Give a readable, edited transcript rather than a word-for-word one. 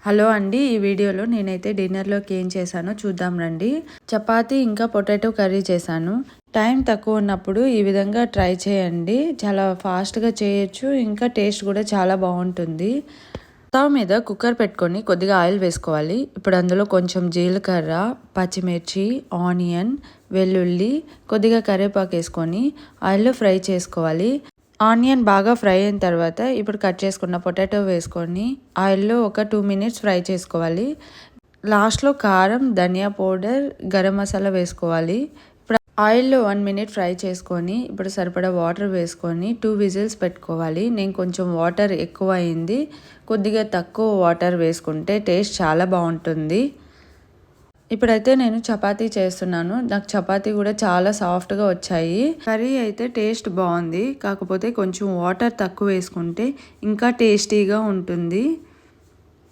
Hello అండి, ఈ వీడియోలో నేనైతే డిన్నర్లోకి ఏం చేశానో చూద్దాం రండి. చపాతీ ఇంకా పొటాటో కర్రీ చేశాను. టైం తక్కువ ఉన్నప్పుడు ఈ విధంగా ట్రై చేయండి. చాలా ఫాస్ట్గా చేయొచ్చు, ఇంకా టేస్ట్ కూడా చాలా బాగుంటుంది. స్టవ్ మీద కుక్కర్ పెట్టుకొని కొద్దిగా ఆయిల్ వేసుకోవాలి. ఇప్పుడు అందులో కొంచెం జీలకర్ర, పచ్చిమిర్చి, ఆనియన్, వెల్లుల్లి, కొద్దిగా కరివేపాకు వేసుకొని ఆయిల్లో ఫ్రై చేసుకోవాలి. ఆనియన్ బాగా ఫ్రై అయిన తర్వాత ఇప్పుడు కట్ చేసుకున్న పొటాటో వేసుకొని ఆయిల్లో ఒక 2 మినిట్స్ ఫ్రై చేసుకోవాలి. లాస్ట్లో కారం, ధనియా పౌడర్, గరం మసాలా వేసుకోవాలి. ఇప్పుడు ఆయిల్లో 1 మినిట్ ఫ్రై చేసుకొని ఇప్పుడు సరిపడా వాటర్ వేసుకొని 2 విజిల్స్ పెట్టుకోవాలి. నేను కొంచెం వాటర్ ఎక్కువ అయింది, కొద్దిగా తక్కువ వాటర్ వేసుకుంటే టేస్ట్ చాలా బాగుంటుంది. ఇప్పుడైతే నేను చపాతీ చేస్తున్నాను. నాకు చపాతీ కూడా చాలా సాఫ్ట్గా వచ్చాయి. కర్రీ అయితే టేస్ట్ బాగుంది, కాకపోతే కొంచెం వాటర్ తక్కువ వేసుకుంటే ఇంకా టేస్టీగా ఉంటుంది.